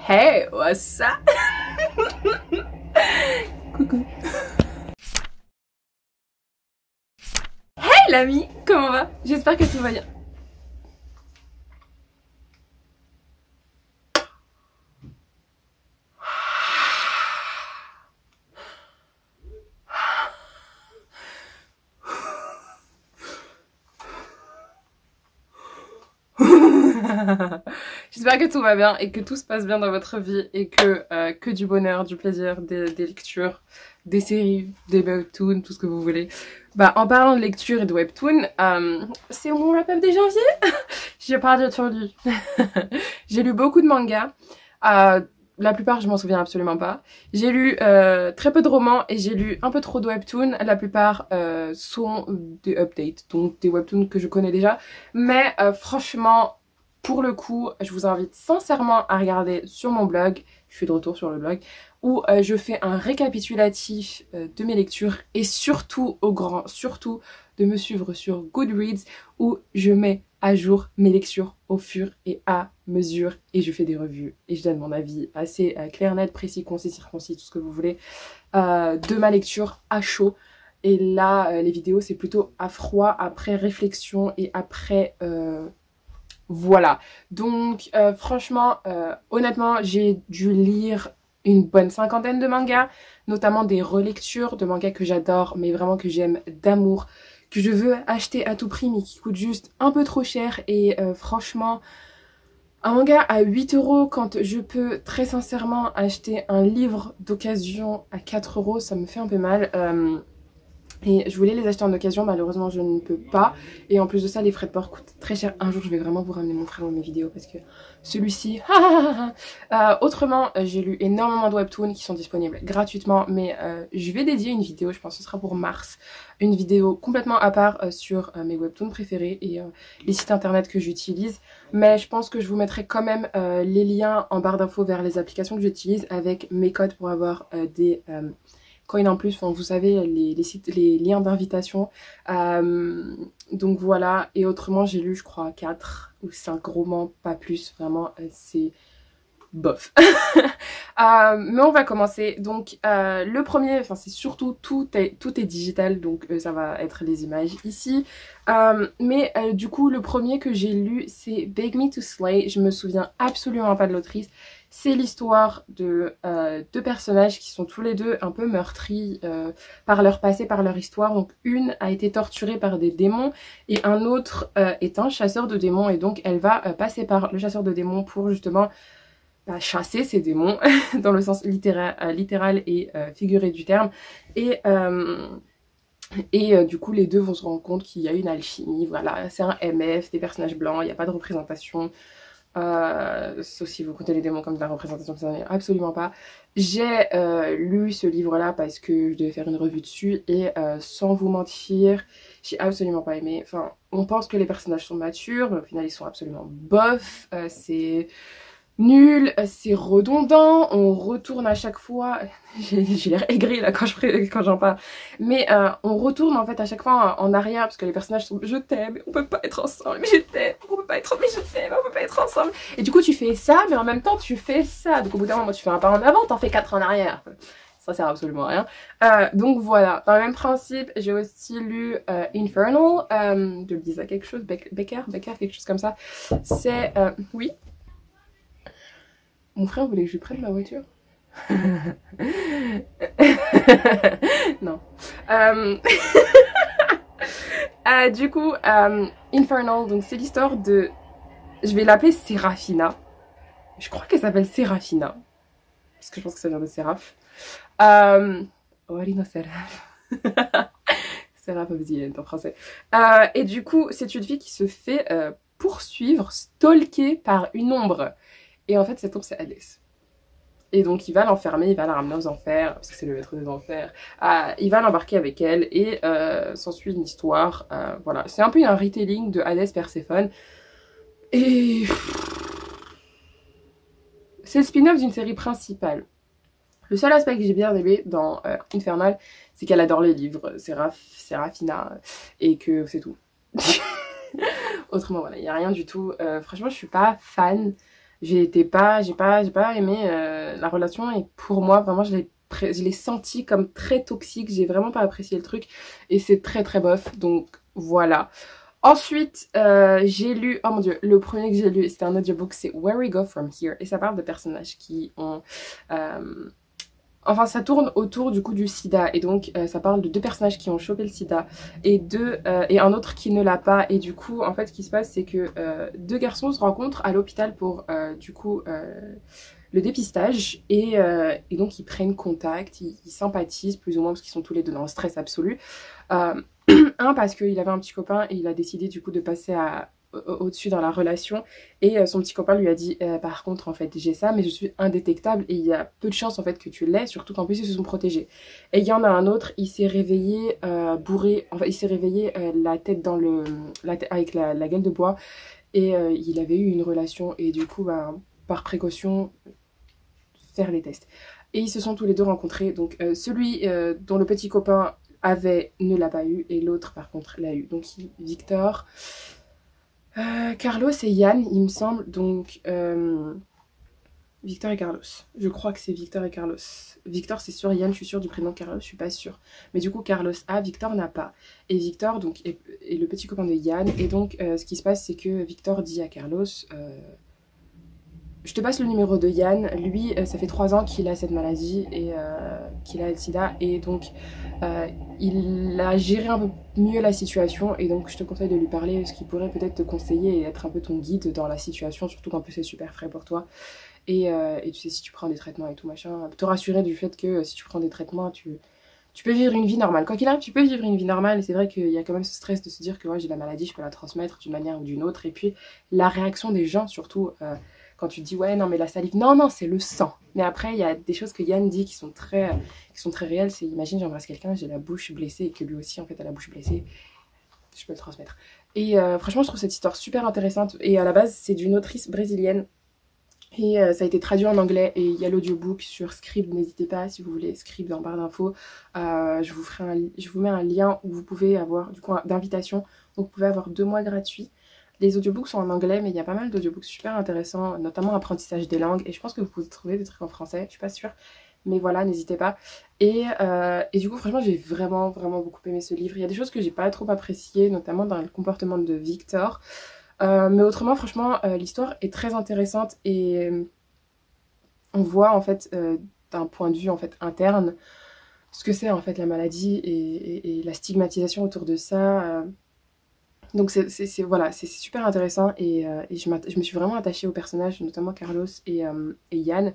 Hey, what's up? Coucou. Hey l'ami, comment va? J'espère que tout va bien. J'espère que tout va bien et que tout se passe bien dans votre vie et que du bonheur, du plaisir, des lectures, des séries, des webtoons, tout ce que vous voulez. Bah, en parlant de lecture et de webtoon, c'est mon wrap-up de janvier. J'ai pas du tout lu. J'ai lu beaucoup de mangas. La plupart, je m'en souviens absolument pas. J'ai lu très peu de romans et j'ai lu un peu trop de webtoons. La plupart sont des updates, donc des webtoons que je connais déjà. Mais franchement, pour le coup, je vous invite sincèrement à regarder sur mon blog, je suis de retour sur le blog, où je fais un récapitulatif de mes lectures et surtout, surtout de me suivre sur Goodreads où je mets à jour mes lectures au fur et à mesure et je fais des revues et je donne mon avis assez clair, net, précis, concis, circoncis, tout ce que vous voulez de ma lecture à chaud. Et là, les vidéos, c'est plutôt à froid, après réflexion et après... Voilà, donc franchement, honnêtement, j'ai dû lire une bonne 50aine de mangas, notamment des relectures de mangas que j'adore, mais vraiment que j'aime d'amour, que je veux acheter à tout prix, mais qui coûtent juste un peu trop cher. Et franchement, un manga à 8 € quand je peux très sincèrement acheter un livre d'occasion à 4 €, ça me fait un peu mal. Et je voulais les acheter en occasion, malheureusement je ne peux pas. Et en plus de ça, les frais de port coûtent très cher. Un jour, je vais vraiment vous ramener mon frère dans mes vidéos parce que celui-ci... autrement, j'ai lu énormément de webtoons qui sont disponibles gratuitement. Mais je vais dédier une vidéo, je pense que ce sera pour mars. Une vidéo complètement à part sur mes webtoons préférés et les sites internet que j'utilise. Mais je pense que je vous mettrai quand même les liens en barre d'infos vers les applications que j'utilise avec mes codes pour avoir des... coin en plus, enfin, vous savez, les sites, les liens d'invitation. Donc voilà, et autrement j'ai lu je crois 4 ou 5 romans, pas plus, vraiment c'est bof. Mais on va commencer. Donc le premier, enfin c'est surtout tout est digital, donc ça va être les images ici. Mais du coup le premier que j'ai lu c'est Beg Me to Slay. Je me souviens absolument pas de l'autrice. C'est l'histoire de deux personnages qui sont tous les deux un peu meurtris par leur passé, par leur histoire. Donc une a été torturée par des démons et un autre est un chasseur de démons. Et donc elle va passer par le chasseur de démons pour justement chasser ces démons dans le sens littéral et figuré du terme. Et du coup les deux vont se rendre compte qu'il y a une alchimie. Voilà, c'est un MF, des personnages blancs, il n'y a pas de représentation. Sauf si vous comptez les démons comme de la représentation, ça n'est absolument pas. J'ai lu ce livre là parce que je devais faire une revue dessus et sans vous mentir, j'ai absolument pas aimé. Enfin, on pense que les personnages sont matures, mais au final ils sont absolument bof. C'est nul, c'est redondant, on retourne à chaque fois, j'ai l'air aigrie là quand j'en parle, mais on retourne en fait à chaque fois en arrière parce que les personnages sont je t'aime, on peut pas être ensemble, mais je t'aime, on peut pas être, mais je t'aime, on peut pas être ensemble, et du coup tu fais ça mais en même temps tu fais ça, donc au bout d'un moment tu fais un pas en avant, t'en fais 4 en arrière, ça sert absolument à rien. Donc voilà, dans le même principe, j'ai aussi lu Infernal de Lisa quelque chose, Becker, quelque chose comme ça, c'est, oui. Mon frère voulait que je lui prenne ma voiture. Non. Du coup, Infernal, donc c'est l'histoire de... Je vais l'appeler Serafina. Je crois qu'elle s'appelle Serafina. Parce que je pense que ça vient de Séraph. Orino Seraph. Seraph obsidienne en français. Et du coup, c'est une fille qui se fait poursuivre, stalker par une ombre. Et en fait, cette ombre, c'est Hadès. Et donc, il va l'enfermer, il va la ramener aux enfers, parce que c'est le maître des enfers. Il va l'embarquer avec elle, et s'ensuit une histoire. Voilà, c'est un peu un retelling de Hadès Perséphone. Et... c'est le spin-off d'une série principale. Le seul aspect que j'ai bien aimé dans Infernal, c'est qu'elle adore les livres, Serafina, et que c'est tout. Autrement, voilà, il n'y a rien du tout. Franchement, je suis pas fan. j'ai pas aimé la relation et pour moi, vraiment, je l'ai senti comme très toxique. J'ai vraiment pas apprécié le truc et c'est très très bof. Donc voilà. Ensuite, j'ai lu, oh mon dieu, le premier que j'ai lu, c'était un audiobook, c'est Where We Go From Here. Et ça parle de personnages qui ont... enfin, ça tourne autour du coup du sida. Et donc, ça parle de deux personnages qui ont chopé le sida et un autre qui ne l'a pas. Et du coup, en fait, ce qui se passe, c'est que deux garçons se rencontrent à l'hôpital pour du coup le dépistage et donc ils prennent contact, ils sympathisent plus ou moins parce qu'ils sont tous les deux dans le stress absolu. Un parce qu'il avait un petit copain et il a décidé du coup de passer au-dessus dans la relation et son petit copain lui a dit par contre en fait j'ai ça mais je suis indétectable et il y a peu de chances en fait que tu l'aies, surtout qu'en plus ils se sont protégés. Et il y en a un autre, il s'est réveillé bourré, enfin il s'est réveillé la tête dans avec la gueule de bois et il avait eu une relation et du coup bah, par précaution faire les tests. Et ils se sont tous les deux rencontrés. Donc celui dont le petit copain avait ne l'a pas eu et l'autre par contre l'a eu. Donc Victor, Carlos et Yann, il me semble. Donc Victor et Carlos. Je crois que c'est Victor et Carlos. Victor c'est sûr, Yann je suis sûre du prénom, Carlos je suis pas sûre. Mais du coup Carlos a, Victor n'a pas. Et Victor donc est le petit copain de Yann. Et donc ce qui se passe c'est que Victor dit à Carlos... je te passe le numéro de Yann. Lui, ça fait 3 ans qu'il a cette maladie et qu'il a le sida. Et donc, il a géré un peu mieux la situation. Et donc, je te conseille de lui parler parce qu'il pourrait peut-être te conseiller et être un peu ton guide dans la situation. Surtout qu'en plus, c'est super frais pour toi. Et tu sais, si tu prends des traitements et tout machin, te rassurer du fait que si tu prends des traitements, tu peux vivre une vie normale. Quoi qu'il arrive, tu peux vivre une vie normale. Et c'est vrai qu'il y a quand même ce stress de se dire que ouais, j'ai la maladie, je peux la transmettre d'une manière ou d'une autre. Et puis, la réaction des gens, surtout... quand tu dis ouais non mais la salive, non non c'est le sang. Mais après il y a des choses que Yann dit qui sont très réelles. C'est imagine j'embrasse quelqu'un, j'ai la bouche blessée et que lui aussi en fait a la bouche blessée, je peux le transmettre. Et franchement je trouve cette histoire super intéressante et à la base c'est d'une autrice brésilienne et ça a été traduit en anglais et il y a l'audiobook sur Scribd, n'hésitez pas si vous voulez, Scribd en barre d'infos. Je vous mets un lien où vous pouvez avoir du coup d'invitation, donc vous pouvez avoir 2 mois gratuits. Les audiobooks sont en anglais, mais il y a pas mal d'audiobooks super intéressants, notamment apprentissage des langues. Et je pense que vous pouvez trouver des trucs en français, je suis pas sûre. Mais voilà, n'hésitez pas. Et du coup, franchement, j'ai vraiment, vraiment beaucoup aimé ce livre. Il y a des choses que j'ai pas trop appréciées, notamment dans le comportement de Victor. Mais autrement, franchement, l'histoire est très intéressante et on voit en fait, d'un point de vue en fait interne, ce que c'est en fait la maladie et la stigmatisation autour de ça. Donc voilà, c'est super intéressant et je me suis vraiment attachée aux personnages, notamment Carlos et Yann.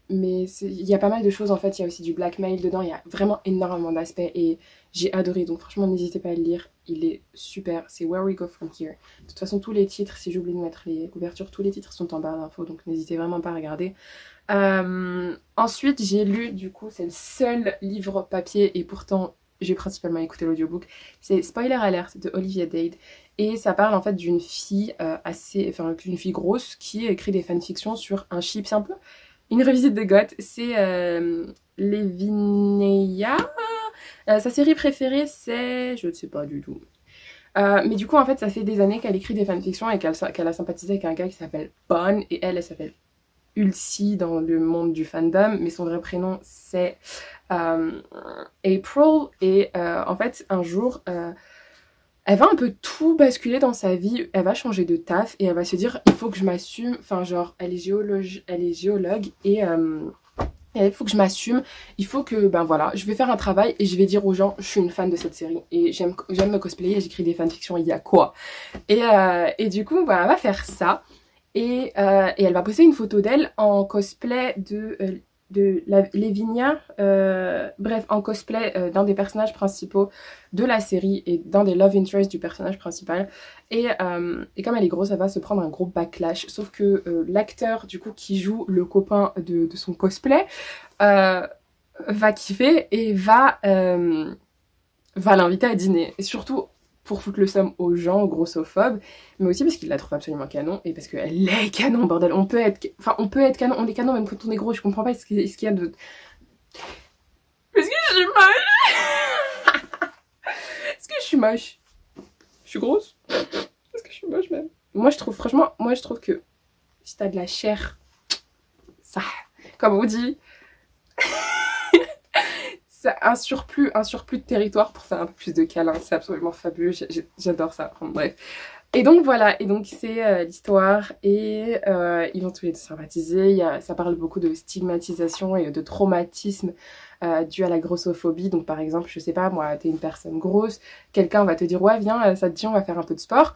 Mais il y a pas mal de choses en fait, il y a aussi du blackmail dedans, il y a vraiment énormément d'aspects et j'ai adoré. Donc franchement n'hésitez pas à le lire, il est super, c'est Where We Go From Here. De toute façon tous les titres, si j'oublie de mettre les couvertures, tous les titres sont en barre d'infos, donc n'hésitez vraiment pas à regarder. Ensuite j'ai lu, du coup c'est le seul livre papier et pourtant j'ai principalement écouté l'audiobook, c'est Spoiler Alert de Olivia Dade et ça parle en fait d'une fille d'une fille grosse qui écrit des fanfictions sur un chip. C'est un peu une revisite de Goth, c'est Levineia. Sa série préférée c'est... je ne sais pas du tout. Mais du coup en fait ça fait des années qu'elle écrit des fanfictions et qu'elle a sympathisé avec un gars qui s'appelle Bon et elle s'appelle Ulcie dans le monde du fandom, mais son vrai prénom c'est April et en fait un jour elle va un peu tout basculer dans sa vie, elle va changer de taf et elle va se dire il faut que je m'assume, enfin genre elle est géologue et il faut que je m'assume, il faut que ben voilà, je vais faire un travail et je vais dire aux gens je suis une fan de cette série et j'aime me cosplayer et j'écris des fanfictions, il y a quoi. Et du coup ben, elle va faire ça et elle va poster une photo d'elle en cosplay de Lavinia, bref, en cosplay d'un des personnages principaux de la série et d'un des love interests du personnage principal. Et comme elle est grosse, elle va se prendre un gros backlash. Sauf que l'acteur, du coup, qui joue le copain de son cosplay, va kiffer et va l'inviter à dîner. Et surtout pour foutre le seum aux gens grossophobes, mais aussi parce qu'il la trouve absolument canon et parce qu'elle est canon, bordel. On peut être canon, on est canon même quand on est gros. Je comprends pas ce qu'il y a de... Est-ce que je suis moche? Est-ce que je suis moche? Je suis grosse? Est-ce que je suis moche même? moi je trouve, franchement, moi je trouve que si t'as de la chair, ça, comme on dit, c'est un surplus de territoire pour faire un peu plus de câlins. C'est absolument fabuleux, j'adore ça. Enfin, bref. Et donc voilà, et donc c'est l'histoire, et ils vont tous les deux sympathiser. Ça parle beaucoup de stigmatisation et de traumatisme dû à la grossophobie. Donc par exemple, je sais pas, moi, t'es une personne grosse, quelqu'un va te dire ouais viens, ça te dit on va faire un peu de sport.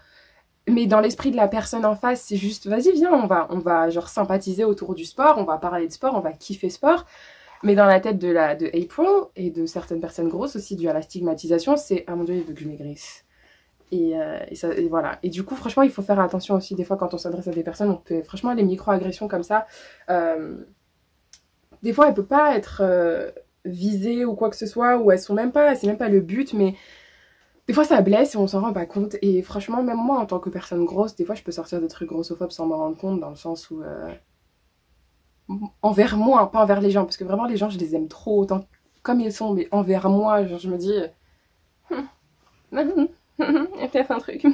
Mais dans l'esprit de la personne en face, c'est juste vas-y viens, on va genre sympathiser autour du sport, on va parler de sport, on va kiffer sport. Mais dans la tête de April et de certaines personnes grosses aussi dû à la stigmatisation, c'est ah mon dieu il veut que je maigrisse. Et voilà. Et du coup, franchement, il faut faire attention aussi. Des fois, quand on s'adresse à des personnes, on peut, franchement, les micro-agressions comme ça, des fois, elles ne peuvent pas être visées ou quoi que ce soit, ou elles sont même pas, c'est même pas le but, mais des fois, ça blesse et on s'en rend pas compte. Et franchement, même moi, en tant que personne grosse, des fois, je peux sortir des trucs grossophobes sans m'en rendre compte, dans le sens où, envers moi, pas envers les gens, parce que vraiment, les gens, je les aime trop, autant comme ils sont, mais envers moi, genre, je me dis... il y a peut-être un truc.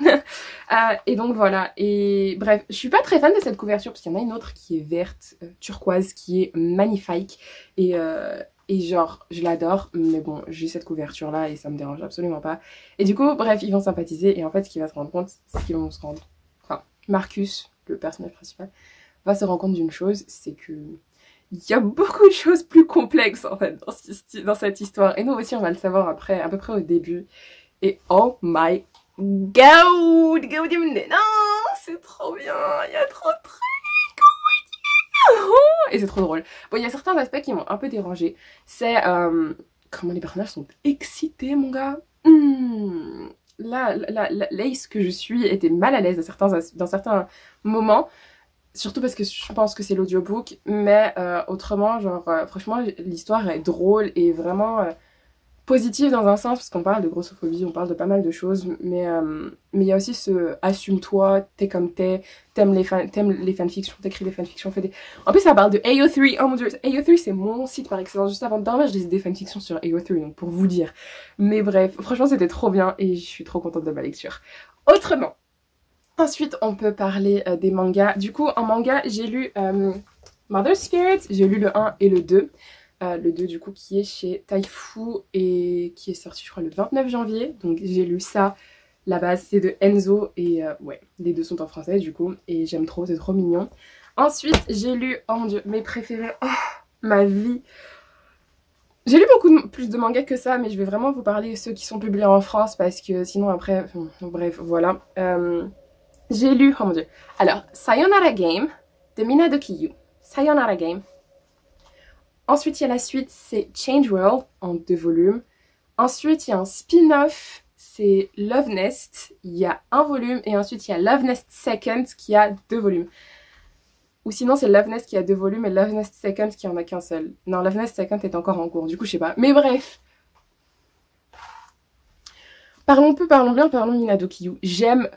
Et donc voilà. Et bref, je suis pas très fan de cette couverture parce qu'il y en a une autre qui est verte, turquoise, qui est magnifique. Et genre, je l'adore. Mais bon, j'ai cette couverture là et ça me dérange absolument pas. Et du coup, bref, ils vont sympathiser. Et en fait, ce qu'il va se rendre compte, c'est qu'ils vont se rendre. Enfin, Marcus, le personnage principal, va se rendre compte d'une chose, c'est que. Il y a beaucoup de choses plus complexes en fait dans cette histoire. Et nous aussi, on va le savoir après, à peu près au début. Et oh my god, non, c'est trop bien, il y a trop de trucs, et c'est trop drôle. Bon, il y a certains aspects qui m'ont un peu dérangé. C'est comment les personnages sont excités, mon gars. L'Ace que je suis était mal à l'aise dans certains moments. Surtout parce que je pense que c'est l'audiobook. Mais autrement, genre, franchement, l'histoire est drôle et vraiment... positive dans un sens, parce qu'on parle de grossophobie, on parle de pas mal de choses, mais il y a aussi ce assume-toi, t'es comme t'es, t'aimes les fanfictions, t'écris des fanfictions, fais des... En plus, ça parle de AO3, oh mon dieu, AO3 c'est mon site par excellence, juste avant de dormir, je lisais des fanfictions sur AO3, donc pour vous dire. Mais bref, franchement, c'était trop bien et je suis trop contente de ma lecture. Autrement, ensuite, on peut parler des mangas. Du coup, en manga, j'ai lu Mother Spirit, j'ai lu le 1 et le 2. Le 2 du coup qui est chez Taifu et qui est sorti je crois le 29 janvier. Donc j'ai lu ça. La base c'est de Enzo et ouais, les deux sont en français du coup et j'aime trop, c'est trop mignon. Ensuite j'ai lu, oh mon dieu, mes préférés, oh, ma vie. J'ai lu beaucoup plus de mangas que ça, mais je vais vraiment vous parler de ceux qui sont publiés en France parce que sinon après, bref, voilà. J'ai lu, oh mon dieu, alors Sayonara Game de Minado Kiyu. Sayonara Game. Ensuite, il y a la suite, c'est Change World en 2 volumes. Ensuite, il y a un spin-off, c'est Love Nest. Il y a 1 volume. Et ensuite, il y a Love Nest Second qui a 2 volumes. Ou sinon, c'est Love Nest qui a 2 volumes et Love Nest Second qui en a qu'un seul. Non, Love Nest Second est encore en cours. Du coup, je sais pas. Mais bref. Parlons peu, parlons bien, parlons Minado Kiyu. J'aime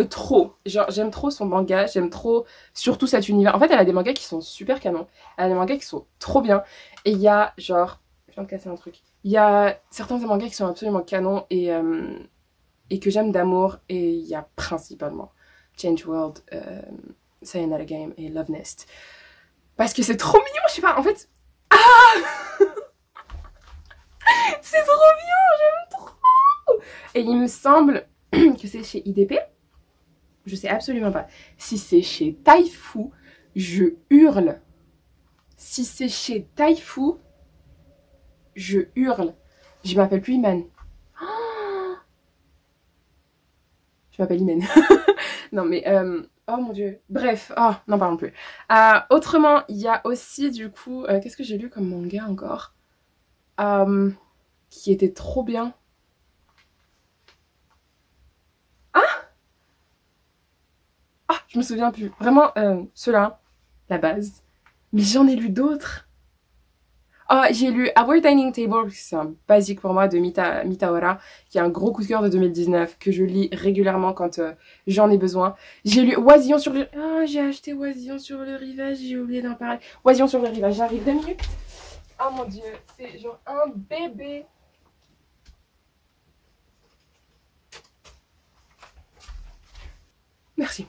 trop, genre j'aime trop son manga, j'aime trop surtout cet univers. En fait elle a des mangas qui sont super canons, elle a des mangas qui sont trop bien et il y a genre, je viens de casser un truc, il y a certains des mangas qui sont absolument canons et que j'aime d'amour et il y a principalement Change World, Sayonara Game et Love Nest parce que c'est trop mignon, je sais pas, en fait c'est trop bien, j'aime trop et il me semble que c'est chez IDP. Je sais absolument pas. Si c'est chez Taifu, je hurle. Si c'est chez Taifu, je hurle. Je m'appelle plus Iman. Je m'appelle Iman. Non mais, oh mon dieu. Bref, oh, n'en parlons plus. Autrement, il y a aussi du coup, qu'est-ce que j'ai lu comme manga encore qui était trop bien. Je me souviens plus. Vraiment, ceux-là, la base. Mais j'en ai lu d'autres. Oh, j'ai lu Our Dining Table, c'est un basique pour moi de Mitaora, qui est un gros coup de cœur de 2019, que je lis régulièrement quand j'en ai besoin. J'ai lu Oisillon sur le... Oh, j'ai acheté Oisillon sur le rivage, j'ai oublié d'en parler. Oisillon sur le rivage, j'arrive 2 minutes. Oh mon dieu, c'est genre un bébé. Merci.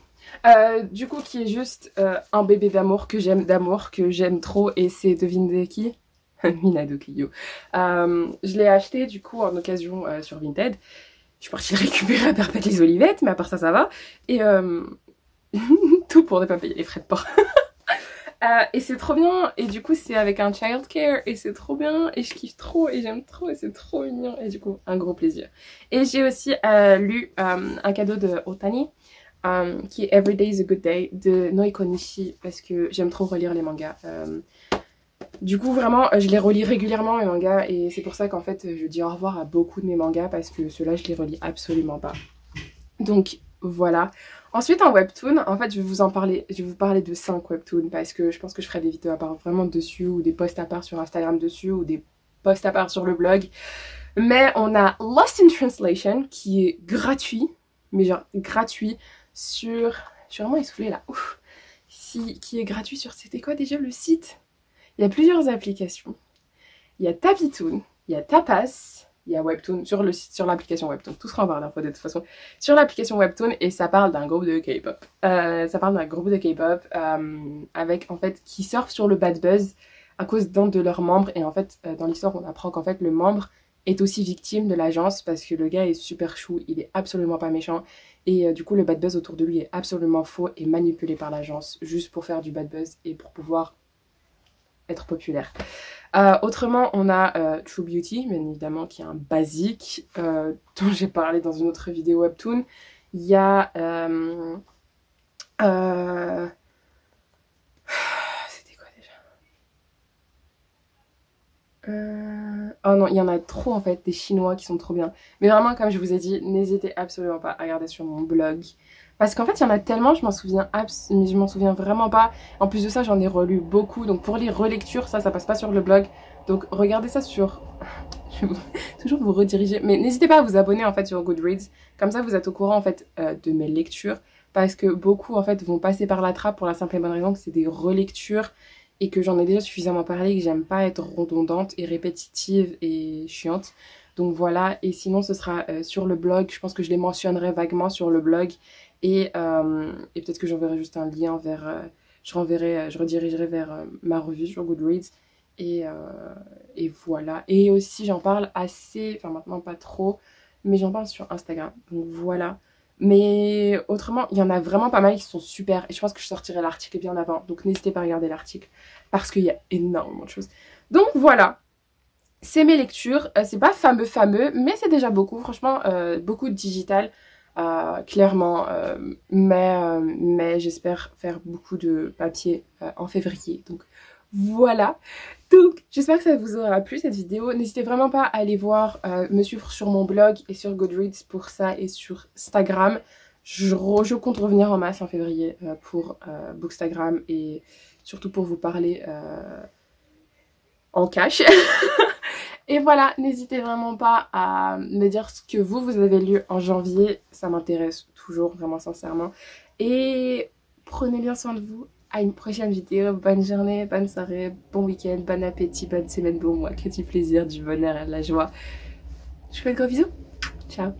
Du coup, qui est juste un bébé d'amour, que j'aime trop, et c'est, devinez qui? Minado Kiyo. Je l'ai acheté du coup en occasion sur Vinted. Je suis partie le récupérer à Perpète les Olivettes, mais à part ça, ça va. Et tout pour ne pas payer les frais de port. Et c'est trop bien, et du coup c'est avec un childcare, et c'est trop bien, et je kiffe trop, et j'aime trop, et c'est trop mignon, et du coup un gros plaisir. Et j'ai aussi lu un cadeau de Otani, qui est Every Day is a Good Day de Noiko Nishi, parce que j'aime trop relire les mangas. Du coup vraiment je les relis régulièrement mes mangas, et c'est pour ça qu'en fait je dis au revoir à beaucoup de mes mangas, parce que ceux-là je les relis absolument pas. Donc voilà. Ensuite en webtoon, en fait je vais vous parler de 5 webtoons, parce que je pense que je ferai des vidéos à part vraiment dessus, ou des posts à part sur Instagram dessus, ou des posts à part sur le blog. Mais on a Lost in Translation qui est gratuit, mais genre gratuit sur... Je suis vraiment essoufflée là, ouf. Qui est gratuit sur... C'était quoi déjà le site? Il y a plusieurs applications. Il y a Tapitoon, il y a Tapas, il y a Webtoon sur l'application Webtoon. Tout sera en barre d'infos de toute façon. Sur l'application Webtoon, et ça parle d'un groupe de K-pop. Ça parle d'un groupe de K-pop avec en fait qui surfe sur le bad buzz à cause d'un de leurs membres. Et en fait dans l'histoire on apprend qu'en fait le membre est aussi victime de l'agence, parce que le gars est super chou, il est absolument pas méchant. Et du coup le bad buzz autour de lui est absolument faux et manipulé par l'agence juste pour faire du bad buzz et pour pouvoir être populaire. Autrement, on a True Beauty, bien évidemment, qui est un basique, dont j'ai parlé dans une autre vidéo webtoon. Il y a... c'était quoi déjà? Oh non, il y en a trop en fait, des chinois qui sont trop bien. Mais vraiment, comme je vous ai dit, n'hésitez absolument pas à regarder sur mon blog. Parce qu'en fait, il y en a tellement, je m'en souviens mais je m'en souviens vraiment pas. En plus de ça, j'en ai relu beaucoup. Donc pour les relectures, ça passe pas sur le blog. Donc regardez ça sur... Je vais toujours vous rediriger. Mais n'hésitez pas à vous abonner en fait sur Goodreads. Comme ça, vous êtes au courant en fait de mes lectures. Parce que beaucoup en fait vont passer par la trappe pour la simple et bonne raison que c'est des relectures. Et que j'en ai déjà suffisamment parlé, que j'aime pas être redondante et répétitive et chiante. Donc voilà, et sinon ce sera sur le blog, je pense que je les mentionnerai vaguement sur le blog. Et peut-être que j'enverrai juste un lien vers... je redirigerai vers ma revue sur Goodreads. Et voilà. Et aussi j'en parle assez, enfin maintenant pas trop, mais j'en parle sur Instagram. Donc voilà. Mais autrement, il y en a vraiment pas mal qui sont super. Et je pense que je sortirai l'article bien avant. Donc n'hésitez pas à regarder l'article. Parce qu'il y a énormément de choses. Donc voilà. C'est mes lectures. C'est pas fameux, mais c'est déjà beaucoup. Franchement, beaucoup de digital. Clairement. Mais j'espère faire beaucoup de papier en février. Donc voilà. Donc, j'espère que ça vous aura plu cette vidéo. N'hésitez vraiment pas à aller voir, me suivre sur mon blog et sur Goodreads pour ça, et sur Instagram. Je compte revenir en masse en février pour Bookstagram, et surtout pour vous parler en cash. Et voilà, n'hésitez vraiment pas à me dire ce que vous avez lu en janvier. Ça m'intéresse toujours, vraiment sincèrement. Et prenez bien soin de vous. À une prochaine vidéo. Bonne journée, bonne soirée, bon week-end, bon appétit, bonne semaine, bon mois. Que du plaisir, du bonheur et de la joie. Je vous fais de gros bisous. Ciao.